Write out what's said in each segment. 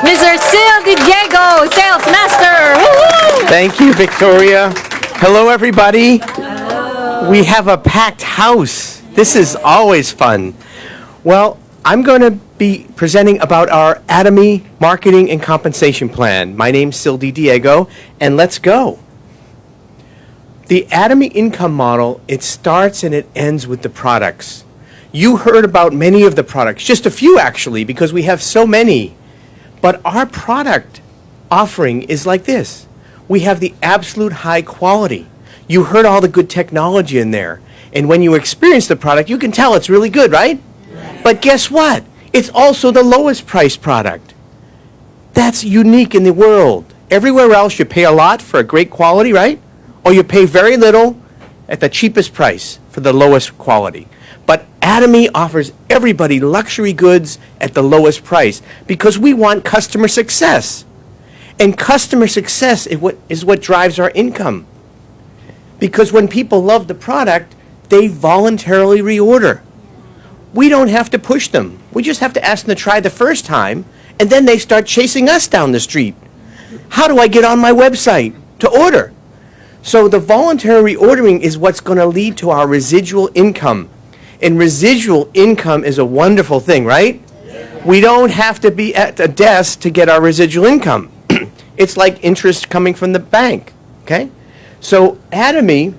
Mr. Sil Diego, Sales Master. Woo-hoo! Thank you, Victoria. Hello, everybody. Hello. We have a packed house. This is always fun. Well, I'm going to be presenting about our atomy marketing and compensation plan. My name's Sil Diego, and let's go. The atomy income model, it starts and it ends with the products. You heard about many of the products, just a few actually, because we have so many. But our product offering is like this. We have the absolute high quality. You heard all the good technology in there. And when you experience the product, you can tell it's really good, right? Yes. But guess what? It's also the lowest price product. That's unique in the world. Everywhere else, you pay a lot for a great quality, right? Or you pay very little at the cheapest price for the lowest quality. But Atomy offers everybody luxury goods at the lowest price because we want customer success. And customer success is what drives our income. Because when people love the product, they voluntarily reorder. We don't have to push them. We just have to ask them to try the first time, and then they start chasing us down the street. How do I get on my website to order? So the voluntary reordering is what's going to lead to our residual income. And residual income is a wonderful thing, right? We don't have to be at a desk to get our residual income. It's like interest coming from the bank, okay? So Atomy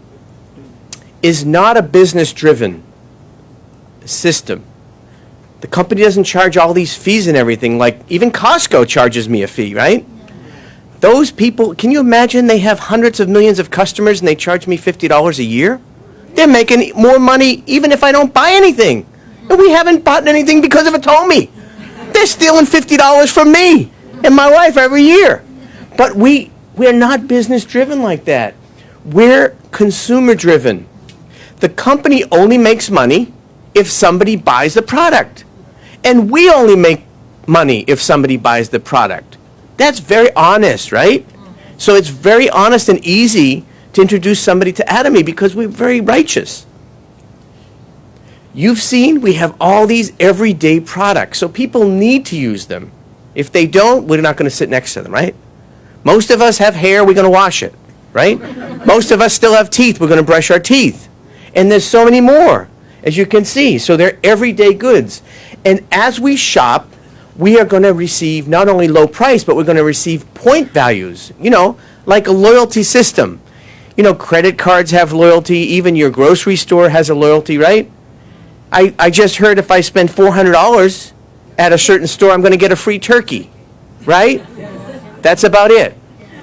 is not a business-driven system. The company doesn't charge all these fees and everything, like even Costco charges me a fee, right? Those people, can you imagine they have hundreds of millions of customers and they charge me $50 a year? They're making more money even if I don't buy anything. And we haven't bought anything because of atomy. They're stealing $50 from me and my wife every year. But we're not business driven like that. We're consumer driven. The company only makes money if somebody buys the product. And we only make money if somebody buys the product. That's very honest, right? So it's very honest and easy to introduce somebody to Atomy because we're very righteous. You've seen we have all these everyday products, so people need to use them. If they don't, we're not going to sit next to them, right? Most of us have hair, we're going to wash it, right? Most of us still have teeth, we're going to brush our teeth. And there's so many more, as you can see. So they're everyday goods. And as we shop, we are going to receive not only low price, but we're going to receive point values, like a loyalty system. Credit cards have loyalty. Even your grocery store has a loyalty, right? I just heard if I spend $400 at a certain store, I'm going to get a free turkey, right? That's about it.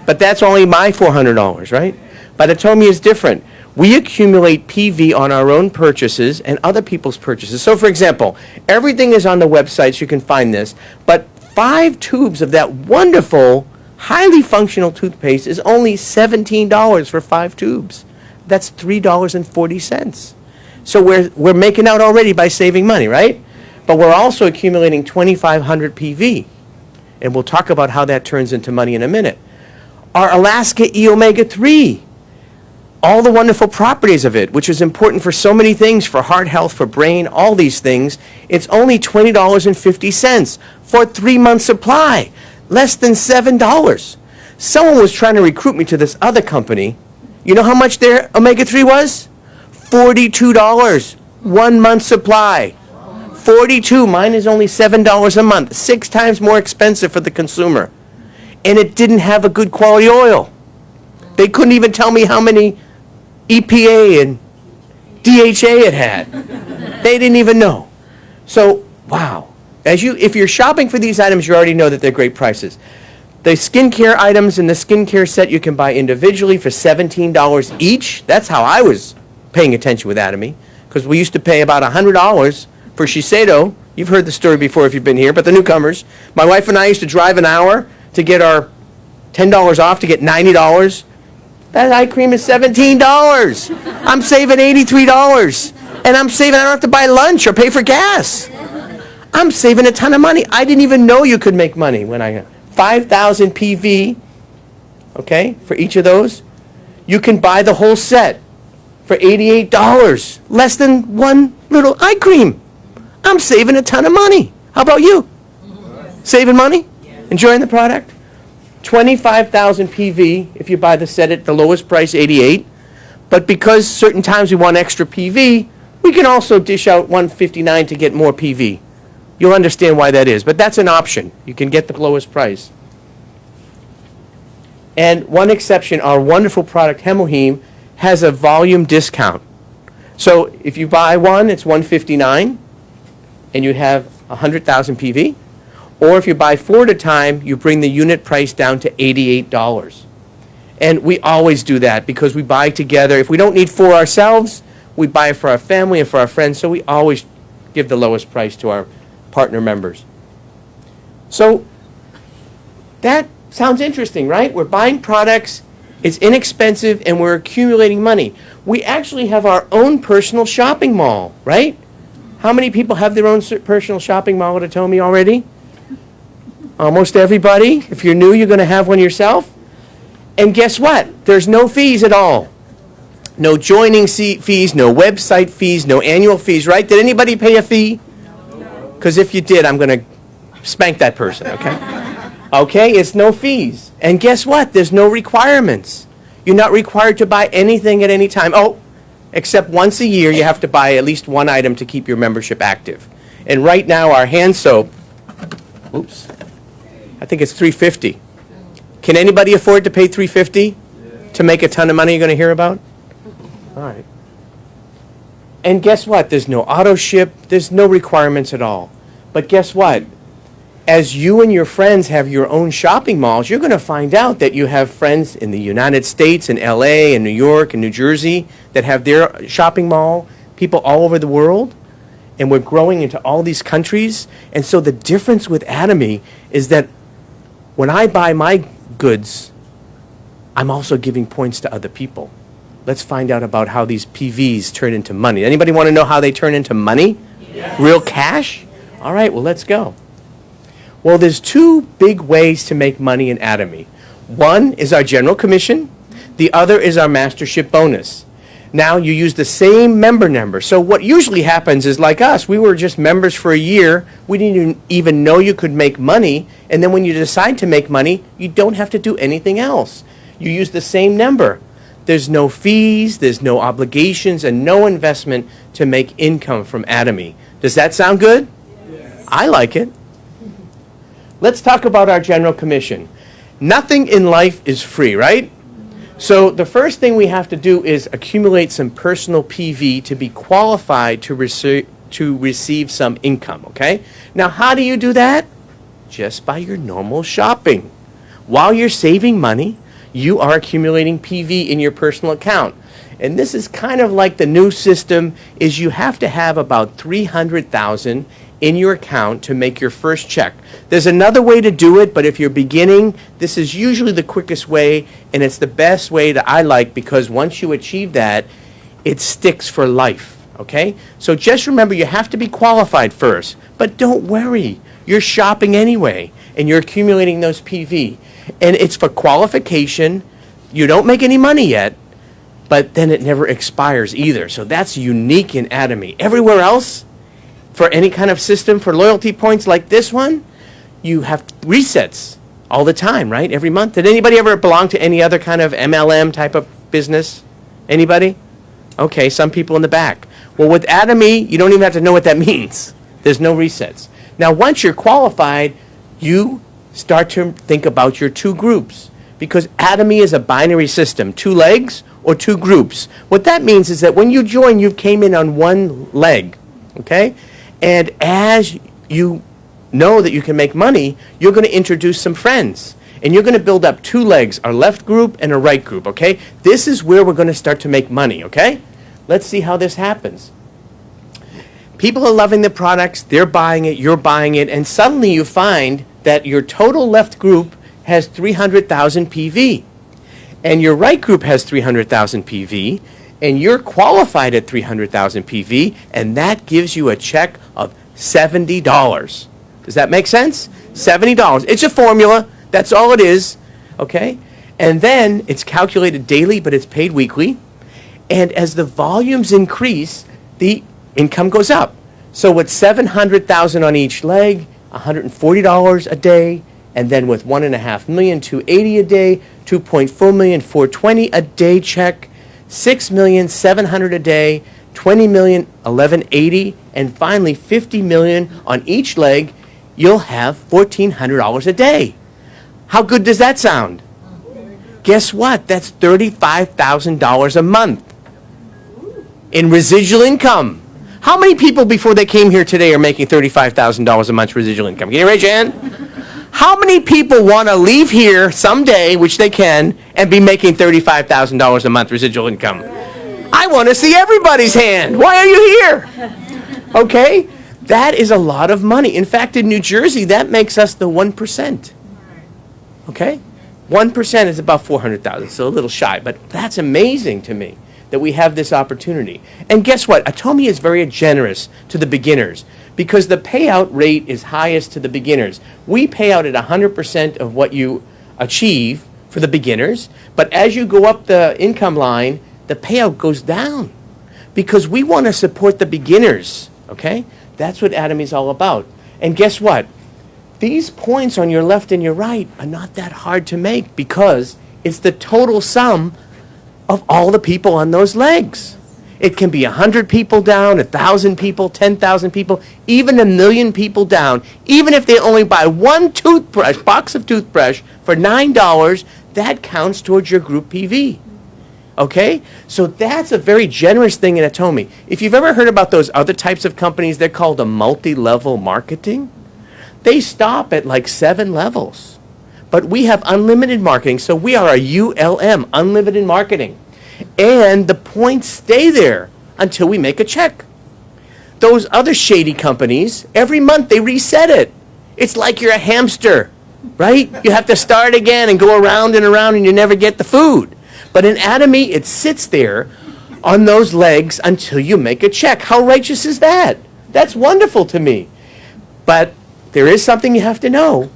But that's only my $400, right? But atomy is different. We accumulate PV on our own purchases and other people's purchases. So, for example, everything is on the website, so you can find this. But 5 tubes of that wonderful, highly functional toothpaste is only $17 for 5 tubes. That's $3.40. So we're making out already by saving money, right? But we're also accumulating 2,500 PV. And we'll talk about how that turns into money in a minute. Our Alaska E omega-3, all the wonderful properties of it, which is important for so many things, for heart health, for brain, all these things, it's only $20.50 for a 3-month supply. Less than $7. Someone was trying to recruit me to this other company. You know how much their omega-3 was? $42. 1 month supply. 42. Mine is only $7 a month. 6 times more expensive for the consumer. And it didn't have a good quality oil. They couldn't even tell me how many EPA and DHA it had. They didn't even know. So, wow. If you're shopping for these items, you already know that they're great prices. The skincare items in the skincare set you can buy individually for $17 each. That's how I was paying attention with Atomy, because we used to pay about $100 for Shiseido. You've heard the story before if you've been here, but the newcomers. My wife and I used to drive an hour to get our $10 off to get $90. That eye cream is $17. I'm saving $83. And I'm saving, I don't have to buy lunch or pay for gas. I'm saving a ton of money. I didn't even know you could make money when I got 5,000 PV, okay, for each of those. You can buy the whole set for $88, less than one little eye cream. I'm saving a ton of money. How about you? Saving money? Enjoying the product? 25,000 PV if you buy the set at the lowest price, 88. But because certain times we want extra PV, we can also dish out 159 to get more PV. You'll understand why that is, but that's an option. You can get the lowest price. And one exception, our wonderful product, Hemoheme, has a volume discount. So if you buy one, it's 159, and you have 100,000 PV. Or if you buy 4 at a time, you bring the unit price down to $88. And we always do that because we buy together. If we don't need 4 ourselves, we buy it for our family and for our friends, so we always give the lowest price to our partner members. So that sounds interesting, right? We're buying products, it's inexpensive, and we're accumulating money. We actually have our own personal shopping mall, right? How many people have their own personal shopping mall at atomy already? Almost everybody. If you're new, you're going to have one yourself. And guess what? There's no fees at all. No joining fees, no website fees, no annual fees, right? Did anybody pay a fee? Because if you did, I'm going to spank that person, okay? Okay, it's no fees. And guess what? There's no requirements. You're not required to buy anything at any time. Oh, except once a year, you have to buy at least one item to keep your membership active. And right now, our hand soap, oops, I think it's $3.50. Can anybody afford to pay $3.50 to make a ton of money you're going to hear about? All right. And guess what? There's no auto ship. There's no requirements at all. But guess what? As you and your friends have your own shopping malls, you're going to find out that you have friends in the United States, in LA, and New York, and New Jersey that have their shopping mall, people all over the world. And we're growing into all these countries. And so the difference with Atomy is that when I buy my goods, I'm also giving points to other people. Let's find out about how these PVs turn into money. Anybody want to know how they turn into money? Yes. Real cash? All right, well, let's go. Well, there's 2 big ways to make money in Atomy. One is our general commission. The other is our mastership bonus. Now, you use the same member number. So what usually happens is, like us, we were just members for a year. We didn't even know you could make money. And then when you decide to make money, you don't have to do anything else. You use the same number. There's no fees, there's no obligations, and no investment to make income from Atomy. Does that sound good? Yes. I like it. Let's talk about our general commission. Nothing in life is free, right? So the first thing we have to do is accumulate some personal PV to be qualified to receive some income, okay? Now, how do you do that? Just by your normal shopping. While you're saving money, you are accumulating PV in your personal account. And this is kind of like the new system is you have to have about 300,000 in your account to make your first check. There's another way to do it, but if you're beginning, this is usually the quickest way, and it's the best way that I like because once you achieve that, it sticks for life, okay? So just remember, you have to be qualified first, but don't worry. You're shopping anyway, and you're accumulating those PV. And it's for qualification. You don't make any money yet, but then it never expires either. So that's unique in Atomy. Everywhere else, for any kind of system, for loyalty points like this one, you have resets all the time, right? Every month. Did anybody ever belong to any other kind of MLM type of business? Anybody? Okay, some people in the back. Well, with Atomy, you don't even have to know what that means. There's no resets. Now, once you're qualified, you start to think about your 2 groups because Atomy is a binary system, 2 legs or 2 groups. What that means is that when you join, you came in on 1 leg, okay? And as you know that you can make money, you're going to introduce some friends. And you're going to build up 2 legs, a left group and a right group, okay? This is where we're going to start to make money, okay? Let's see how this happens. People are loving the products, they're buying it, you're buying it, and suddenly you find that your total left group has 300,000 PV. And your right group has 300,000 PV, and you're qualified at 300,000 PV, and that gives you a check of $70. Does that make sense? $70. It's a formula. That's all it is. Okay? And then it's calculated daily, but it's paid weekly. And as the volumes increase, the income goes up. So with 700,000 on each leg, $140 a day, And then with 1.5 million, 280 a day, 2.4 million, 420 a day check, 6 million, 700 a day, 20 million, 1180, and finally 50 million on each leg, you'll have $1,400 a day. How good does that sound? Guess what? That's $35,000 a month in residual income. How many people before they came here today are making $35,000 a month residual income? Can you raise your hand? How many people want to leave here someday, which they can, and be making $35,000 a month residual income? I want to see everybody's hand. Why are you here? Okay? That is a lot of money. In fact, in New Jersey, that makes us the 1%. Okay? 1% is about 400,000, so a little shy, but that's amazing to me that we have this opportunity. And guess what? Atomy is very generous to the beginners because the payout rate is highest to the beginners. We pay out at 100% of what you achieve for the beginners, but as you go up the income line, the payout goes down because we want to support the beginners, okay? That's what Atomy is all about. And guess what? These points on your left and your right are not that hard to make because it's the total sum of all the people on those legs. It can be 100 people down, 1,000 people, 10,000 people, even 1,000,000 people down. Even if they only buy one toothbrush, box of toothbrush for $9, that counts towards your group PV. Okay? So that's a very generous thing in Atomy. If you've ever heard about those other types of companies, they're called a multi-level marketing. They stop at like 7 levels. But we have unlimited marketing, so we are a ULM, unlimited marketing. And the points stay there until we make a check. Those other shady companies, every month they reset it. It's like you're a hamster, right? You have to start again and go around and around and you never get the food. But in Atomy, it sits there on those legs until you make a check. How righteous is that? That's wonderful to me. But there is something you have to know.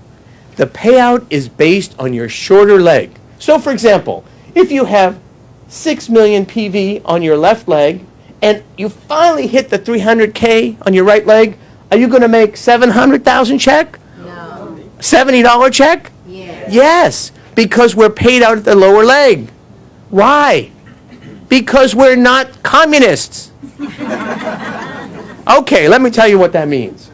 The payout is based on your shorter leg. So for example, if you have 6 million PV on your left leg and you finally hit the 300K on your right leg, are you going to make 700,000 check? No. $70 check? Yes. Yes, because we're paid out at the lower leg. Why? Because we're not communists. Okay, let me tell you what that means.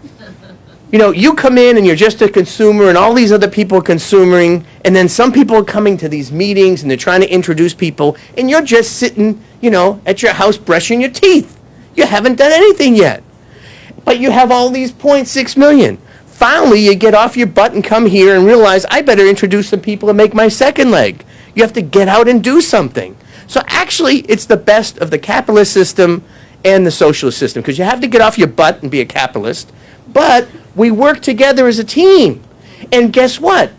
You know, you come in and you're just a consumer and all these other people are consuming, and then some people are coming to these meetings and they're trying to introduce people, and you're just sitting, you know, at your house brushing your teeth. You haven't done anything yet. But you have all these 0.6 million. Finally, you get off your butt and come here and realize, I better introduce some people and make my second leg. You have to get out and do something. So actually, it's the best of the capitalist system and the socialist system, because you have to get off your butt and be a capitalist, but we work together as a team. And guess what?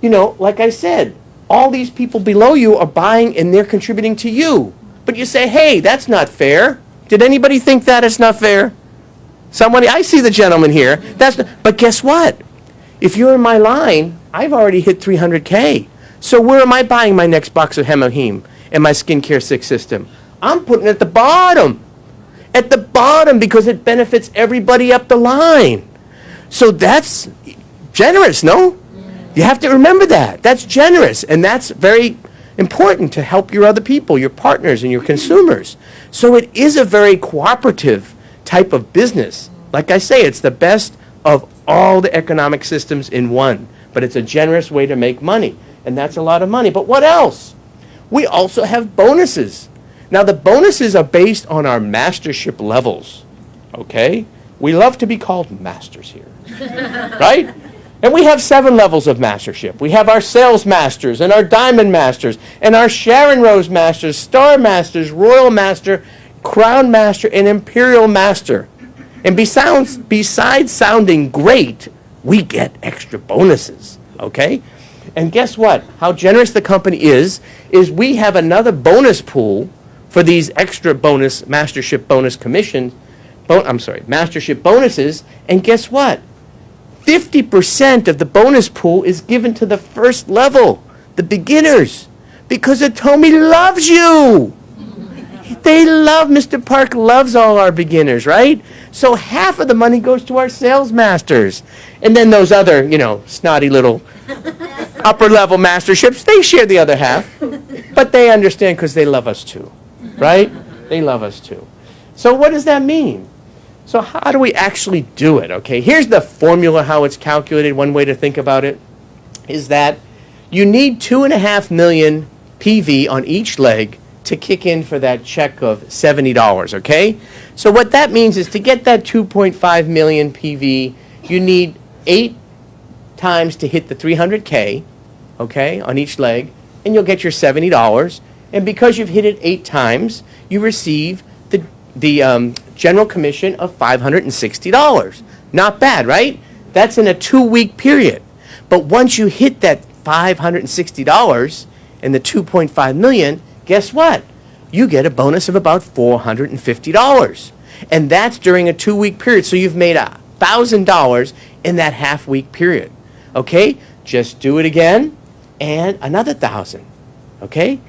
You know, like I said, all these people below you are buying and they're contributing to you. But you say, hey, that's not fair. Did anybody think that it's not fair? Somebody, I see the gentleman here. But guess what? If you're in my line, I've already hit 300K. So where am I buying my next box of Hemahim and my Skincare 6 system? I'm putting it at the bottom. At the bottom because it benefits everybody up the line. So that's generous, no? You have to remember that. That's generous, and that's very important to help your other people, your partners and your consumers. So it is a very cooperative type of business. Like I say, it's the best of all the economic systems in one, but it's a generous way to make money, and that's a lot of money. But what else? We also have bonuses. Now, the bonuses are based on our mastership levels, okay? We love to be called masters here, right? And we have 7 levels of mastership. We have our sales masters and our diamond masters and our Sharon Rose masters, star masters, royal master, crown master, and imperial master. And besides sounding great, we get extra bonuses, okay? And guess what? How generous the company is we have another bonus pool for these extra bonus, mastership bonus commissions, mastership bonuses, and guess what? 50% of the bonus pool is given to the first level, the beginners, because Atomy loves you. They love, Mr. Park loves all our beginners, right? So half of the money goes to our sales masters, And then those other, snotty little upper-level masterships, they share the other half. But they understand because they love us too, right? They love us too. So what does that mean? So how do we actually do it, okay? Here's the formula, how it's calculated. One way to think about it is that you need 2.5 million PV on each leg to kick in for that check of $70, okay? So what that means is to get that 2.5 million PV, you need 8 times to hit the 300K, okay, on each leg, and you'll get your $70. And because you've hit it 8 times, you receive the general commission of $560. Not bad, right? That's in a 2-week period. But once you hit that $560 and the 2.5 million, guess what? You get a bonus of about $450. And that's during a 2-week period. So you've made $1,000 in that half-week period. Okay? Just do it again and another 1,000. Okay?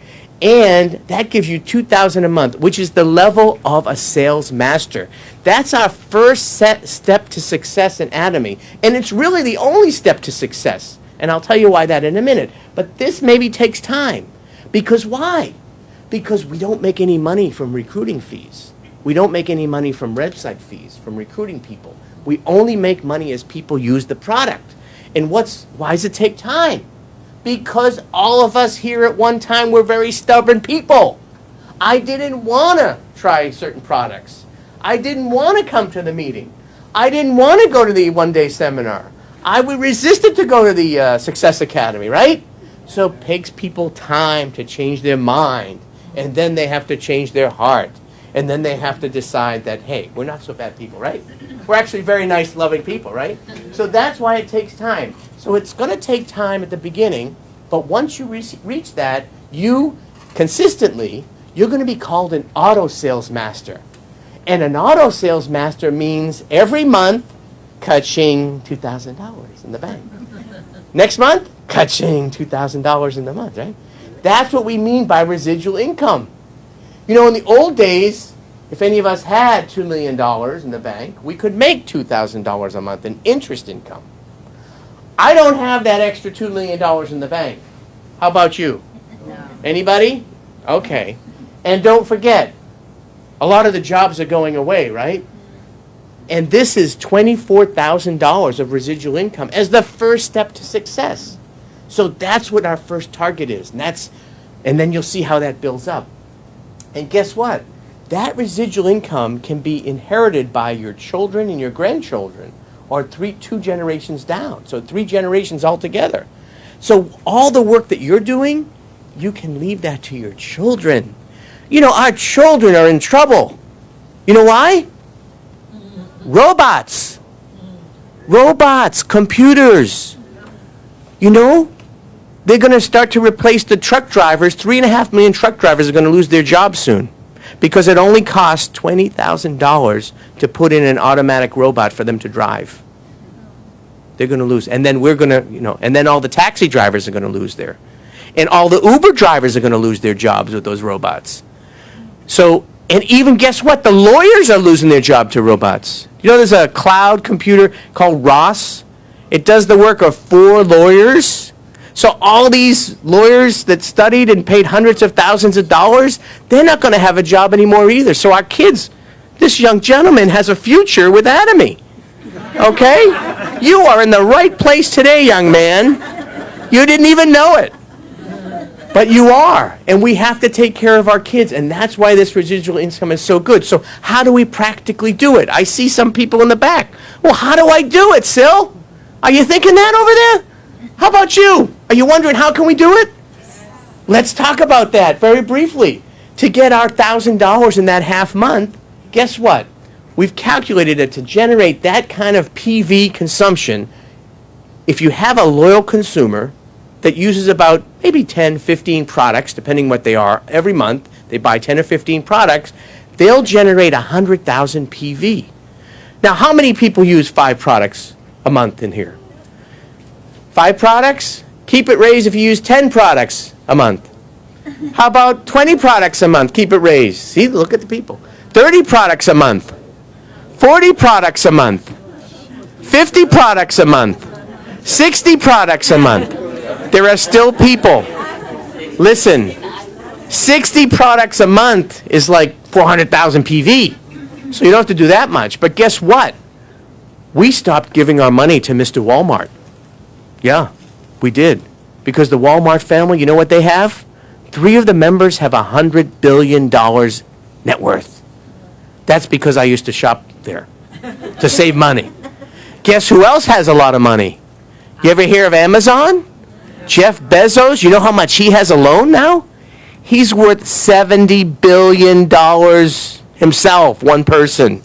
And that gives you $2,000 a month, which is the level of a sales master. That's our first step to success in Atomy. And it's really the only step to success. And I'll tell you why that in a minute. But this maybe takes time. Because why? Because we don't make any money from recruiting fees. We don't make any money from website fees, from recruiting people. We only make money as people use the product. And why does it take time? Because all of us here at one time were very stubborn people. I didn't want to try certain products. I didn't want to come to the meeting. I didn't want to go to the one-day seminar. I resisted to go to the Success Academy, right? So it takes people time to change their mind. And then they have to change their heart. And then they have to decide that, hey, we're not so bad people, right? We're actually very nice, loving people, right? So that's why it takes time. So it's going to take time at the beginning, but once you reach that, you're going to be called an auto sales master. And an auto sales master means every month, ka-ching, $2,000 in the bank. Next month, ka-ching, $2,000 in the month, right? That's what we mean by residual income. In the old days, if any of us had $2 million in the bank, we could make $2,000 a month in interest income. I don't have that extra $2 million in the bank. How about you? No. Anybody? Okay. And don't forget, a lot of the jobs are going away, right? And this is $24,000 of residual income as the first step to success. So that's what our first target is. And then you'll see how that builds up. And guess what? That residual income can be inherited by your children and your grandchildren, or 2 generations down. So 3 generations altogether. So all the work that you're doing, you can leave that to your children. Our children are in trouble. You know why? Robots, computers. They're going to start to replace the truck drivers. 3.5 million truck drivers are going to lose their jobs soon because it only costs $20,000 to put in an automatic robot for them to drive. They're going to lose. And then and then all the taxi drivers are going to lose and all the Uber drivers are going to lose their jobs with those robots. So, and even guess what? The lawyers are losing their job to robots. There's a cloud computer called Ross. It does the work of 4 lawyers. So all these lawyers that studied and paid hundreds of thousands of dollars, they're not going to have a job anymore either. So our kids, this young gentleman has a future with Atomy. Okay? You are in the right place today, young man. You didn't even know it. But you are. And we have to take care of our kids. And that's why this residual income is so good. So how do we practically do it? I see some people in the back. Well, how do I do it, Sil? Are you thinking that over there? How about you? Are you wondering how can we do it? Let's talk about that very briefly. To get our $1,000 in that half month, guess what? We've calculated it to generate that kind of PV consumption. If you have a loyal consumer that uses about maybe 10, 15 products, depending what they are, every month, they buy 10 or 15 products, they'll generate 100,000 PV. Now, how many people use 5 products a month in here? 5 products? Keep it raised if you use 10 products a month. How about 20 products a month? Keep it raised. See, look at the people. 30 products a month. 40 products a month. 50 products a month, 60 products a month. There are still people. Listen, 60 products a month is like 400,000 PV. So you don't have to do that much. But guess what? We stopped giving our money to Mr. Walmart. Yeah, we did. Because the Walmart family, you know what they have? 3 of the members have $100 billion net worth. That's because I used to shop there to save money. Guess who else has a lot of money? You ever hear of Amazon? Jeff Bezos, you know how much he has alone now? He's worth $70 billion himself, one person.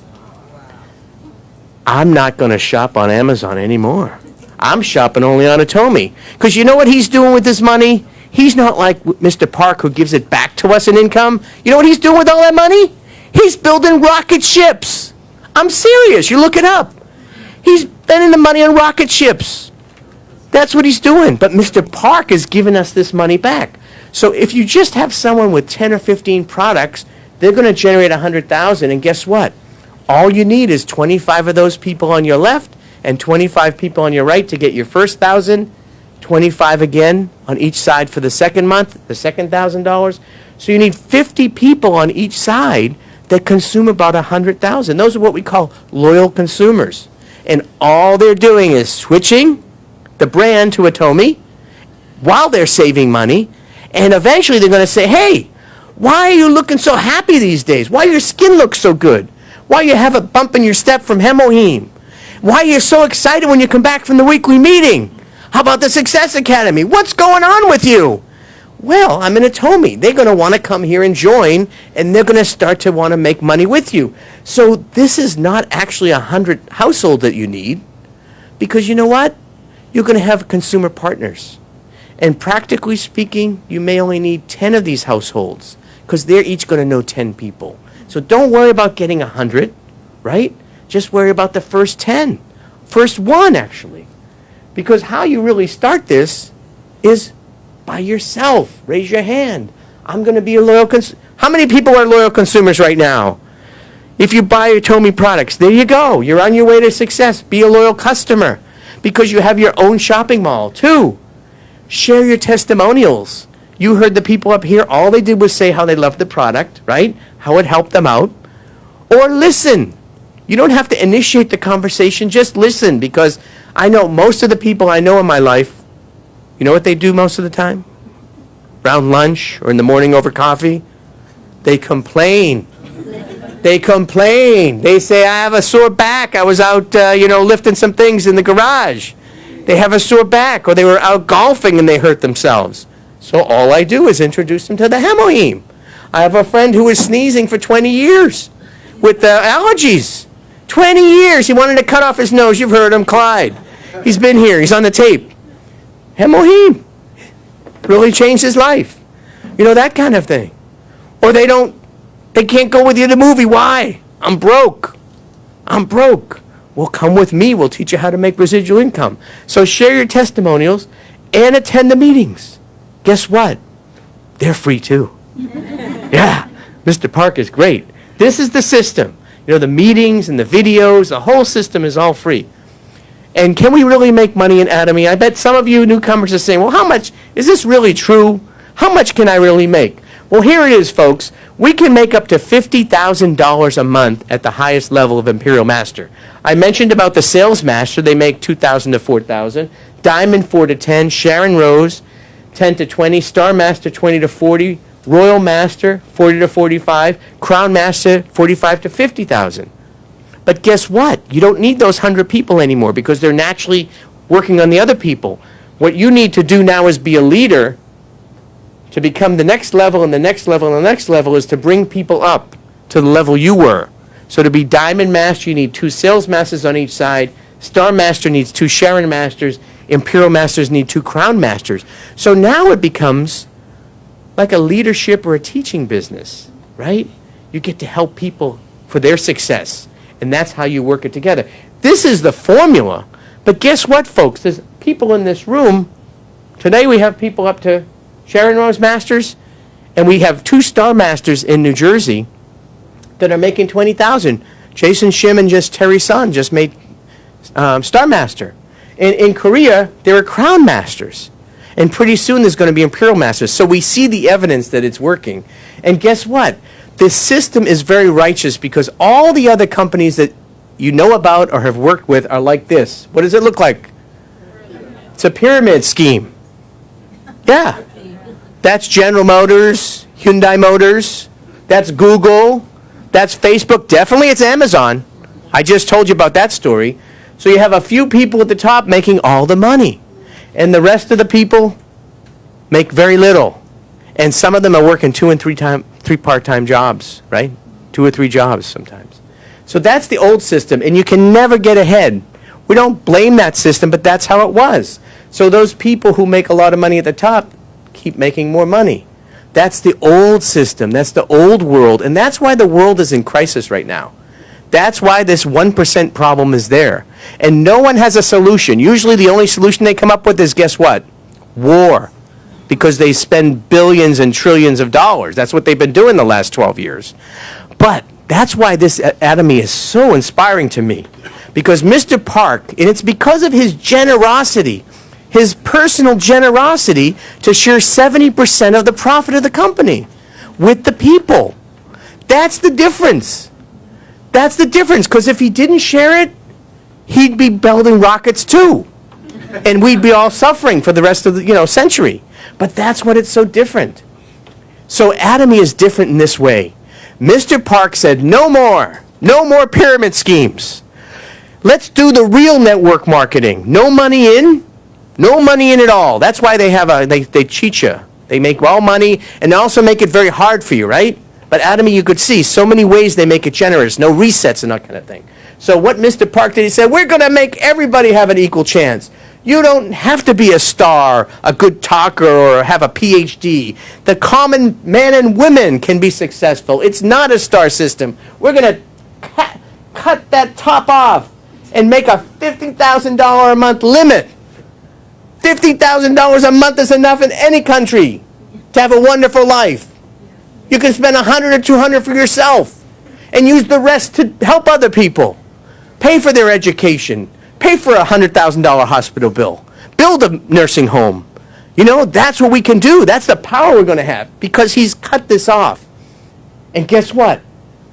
I'm not going to shop on Amazon anymore. I'm shopping only on Atomy. Because you know what he's doing with his money? He's not like Mr. Park who gives it back to us in income. You know what he's doing with all that money? He's building rocket ships. I'm serious. You look it up. He's spending the money on rocket ships. That's what he's doing. But Mr. Park is giving us this money back. So if you just have someone with 10 or 15 products, they're going to generate 100,000. And guess what? All you need is 25 of those people on your left and 25 people on your right to get your first 1,000, 25 again on each side for the second month, the second $1,000. So you need 50 people on each side that consume about 100,000. Those are what we call loyal consumers. And all they're doing is switching the brand to Atomy while they're saving money. And eventually they're going to say, hey, why are you looking so happy these days? Why your skin looks so good? Why you have a bump in your step from hemoheme? Why you're so excited when you come back from the weekly meeting? How about the Success Academy? What's going on with you? Well, I'm in Atomy. They're going to want to come here and join, and they're going to start to want to make money with you. So this is not actually 100 households that you need, because you know what? You're going to have consumer partners. And practically speaking, you may only need 10 of these households, because they're each going to know 10 people. So don't worry about getting 100, right? Just worry about the first 10. First one, actually. Because how you really start this is by yourself. Raise your hand. I'm going to be a loyal consumer. How many people are loyal consumers right now? If you buy Atomy products, there you go. You're on your way to success. Be a loyal customer because you have your own shopping mall. 2, share your testimonials. You heard the people up here. All they did was say how they loved the product, right? How it helped them out. Or listen. You don't have to initiate the conversation. Just listen, because I know most of the people I know in my life, you know what they do most of the time? Around lunch or in the morning over coffee? They complain. They complain. They say, I have a sore back. I was out, lifting some things in the garage. They have a sore back, or they were out golfing and they hurt themselves. So all I do is introduce them to the hemoheme. I have a friend who was sneezing for 20 years with allergies. 20 years. He wanted to cut off his nose. You've heard him, Clyde. He's been here. He's on the tape. Hemoheme. Really changed his life. You know, that kind of thing. Or they can't go with you to the movie. Why? I'm broke. Well, come with me. We'll teach you how to make residual income. So share your testimonials and attend the meetings. Guess what? They're free too. Yeah. Mr. Park is great. This is the system. You know, the meetings and the videos, the whole system is all free. And can we really make money in Atomy? I bet some of you newcomers are saying, well, how much, is this really true? How much can I really make? Well, here it is, folks. We can make up to $50,000 a month at the highest level of Imperial Master. I mentioned about the Sales Master. They make $2,000 to $4,000. Diamond, 4 to 10. Sharon Rose, 10 to 20. Star Master, 20 to 40. Royal Master, 40 to 45. Crown Master, 45 to 50,000. But guess what? You don't need those 100 people anymore because they're naturally working on the other people. What you need to do now is be a leader to become the next level and the next level and the next level is to bring people up to the level you were. So to be Diamond Master, you need 2 Sales Masters on each side. Star Master needs 2 Sharon Masters. Imperial Masters need 2 Crown Masters. So now it becomes like a leadership or a teaching business, right? You get to help people for their success, and that's how you work it together. This is the formula, but guess what, folks? There's people in this room. Today we have people up to Sharon Rose Masters, and we have 2 Star Masters in New Jersey that are making $20,000. Jason Shim and just Terry Son just made Star Master. In Korea, there are Crown Masters. And pretty soon there's going to be Imperial Masters. So we see the evidence that it's working. And guess what? This system is very righteous because all the other companies that you know about or have worked with are like this. What does it look like? It's a pyramid scheme. Yeah. That's General Motors, Hyundai Motors. That's Google. That's Facebook. Definitely it's Amazon. I just told you about that story. So you have a few people at the top making all the money. And the rest of the people make very little. And some of them are working 2 and 3 part-time jobs, right? 2 or 3 jobs sometimes. So that's the old system, and you can never get ahead. We don't blame that system, but that's how it was. So those people who make a lot of money at the top keep making more money. That's the old system. That's the old world, and that's why the world is in crisis right now. That's why this 1% problem is there. And no one has a solution. Usually the only solution they come up with is, guess what? War. Because they spend billions and trillions of dollars. That's what they've been doing the last 12 years. But that's why this atomy is so inspiring to me. Because Mr. Park, and it's because of his generosity, his personal generosity to share 70% of the profit of the company with the people. That's the difference. That's the difference, because if he didn't share it, he'd be building rockets too. And we'd be all suffering for the rest of the century. But that's what it's so different. So atomy is different in this way. Mr. Park said, no more pyramid schemes. Let's do the real network marketing. No money in at all. That's why they cheat you. They make all money, and they also make it very hard for you, right? But atomy, you could see so many ways they make it generous, no resets and that kind of thing. So what Mr. Park did, he said, we're going to make everybody have an equal chance. You don't have to be a star, a good talker, or have a PhD. The common man and women can be successful. It's not a star system. We're going to cut that top off and make a $50,000 a month limit. $50,000 a month is enough in any country to have a wonderful life. You can spend $100 or $200 for yourself and use the rest to help other people. Pay for their education. Pay for a $100,000 hospital bill. Build a nursing home. That's what we can do. That's the power we're going to have because he's cut this off. And guess what?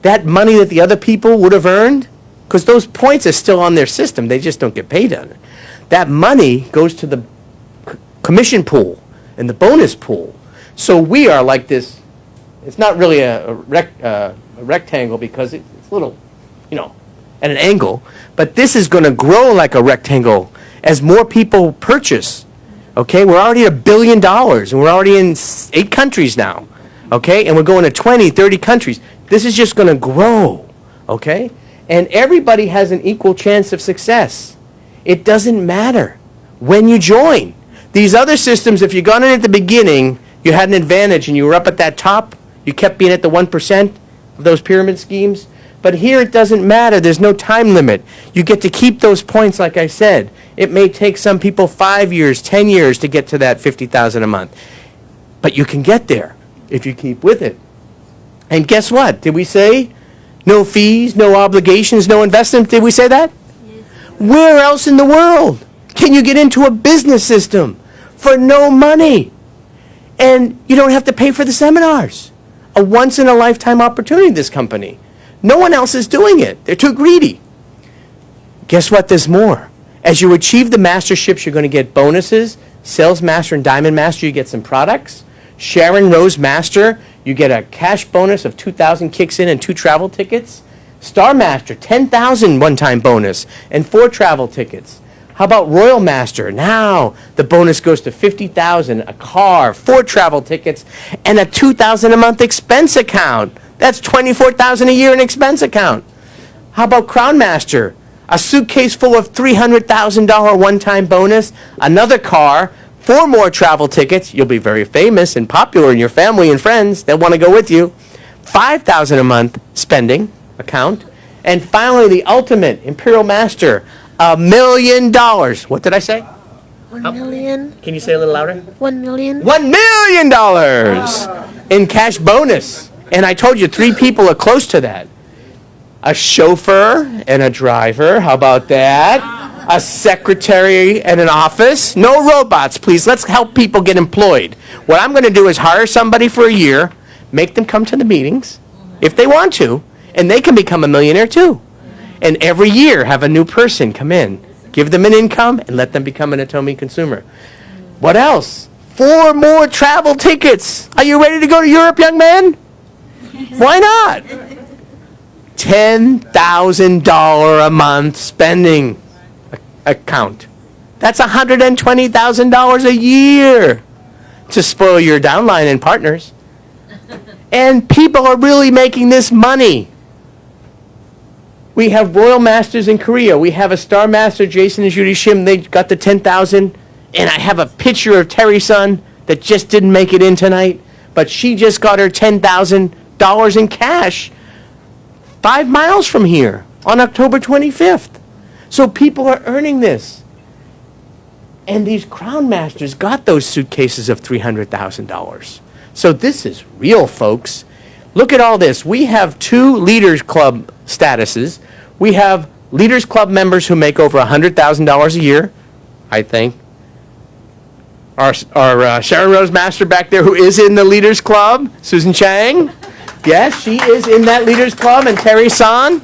That money that the other people would have earned, because those points are still on their system, they just don't get paid on it. That money goes to the commission pool and the bonus pool. So we are like this. It's not really a rectangle because it's a little, at an angle. But this is going to grow like a rectangle as more people purchase. Okay, we're already at $1 billion, and we're already in 8 countries now. Okay, and we're going to 20, 30 countries. This is just going to grow. Okay, and everybody has an equal chance of success. It doesn't matter when you join. These other systems, if you got in at the beginning, you had an advantage and you were up at that top. You kept being at the 1% of those pyramid schemes. But here it doesn't matter. There's no time limit. You get to keep those points, like I said. It may take some people 5 years, 10 years to get to that $50,000 a month. But you can get there if you keep with it. And guess what? Did we say no fees, no obligations, no investment? Did we say that? Yes. Where else in the world can you get into a business system for no money? And you don't have to pay for the seminars. A once-in-a-lifetime opportunity, this company. No one else is doing it. They're too greedy. Guess what? There's more. As you achieve the masterships, you're going to get bonuses. Sales Master and Diamond Master, you get some products. Sharon Rose Master, you get a cash bonus of $2,000 kicks in and 2 travel tickets. Star Master, $10,000 one-time bonus and 4 travel tickets. How about Royal Master? Now the bonus goes to $50,000, a car, 4 travel tickets, and a $2,000 a month expense account. That's $24,000 a year in expense account. How about Crown Master? A suitcase full of $300,000 one-time bonus, another car, 4 more travel tickets. You'll be very famous and popular in your family and friends. They'll want to go with you. $5,000 a month spending account. And finally, the ultimate Imperial Master, $1 million. What did I say? 1 million. Can you say a little louder? 1 million. $1 million in cash bonus. And I told you 3 people are close to that. A chauffeur and a driver. How about that? a secretary and an office. No robots, please. Let's help people get employed. What I'm going to do is hire somebody for a year, make them come to the meetings if they want to, and they can become a millionaire too. And every year have a new person come in, give them an income, and let them become an atomy consumer. What else? 4 more travel tickets. Are you ready to go to Europe, young man? Why not? $10,000 a month spending account. That's $120,000 a year to spoil your downline and partners. And people are really making this money. We have Royal Masters in Korea. We have a Star Master, Jason and Judy Shim. They got the 10,000. And I have a picture of Terry's son that just didn't make it in tonight. But she just got her $10,000 in cash 5 miles from here on October 25th. So people are earning this. And these Crown Masters got those suitcases of $300,000. So this is real, folks. Look at all this. We have 2 Leaders Club statuses. We have Leaders Club members who make over $100,000 a year, I think. Our Sharon Rose Master back there, who is in the Leaders Club, Susan Chang. Yes, she is in that Leaders Club, and Terry San.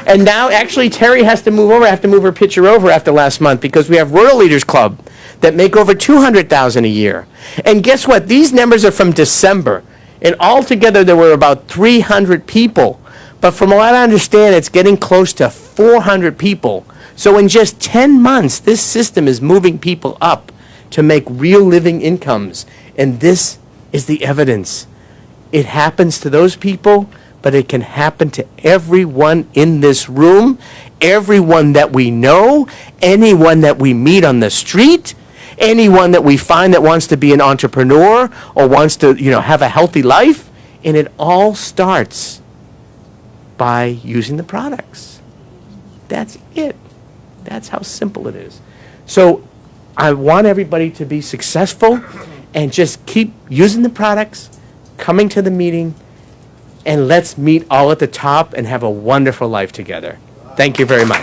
And now, actually, Terry has to move over. I have to move her picture over after last month because we have Royal Leaders Club that make over $200,000 a year. And guess what? These numbers are from December. And altogether, there were about 300 people. But from what I understand, it's getting close to 400 people. So in just 10 months, this system is moving people up to make real living incomes. And this is the evidence. It happens to those people, but it can happen to everyone in this room, everyone that we know, anyone that we meet on the street, anyone that we find that wants to be an entrepreneur or wants to, have a healthy life. And it all starts by using the products. That's it. That's how simple it is. So I want everybody to be successful and just keep using the products, coming to the meeting, and let's meet all at the top and have a wonderful life together. Thank you very much.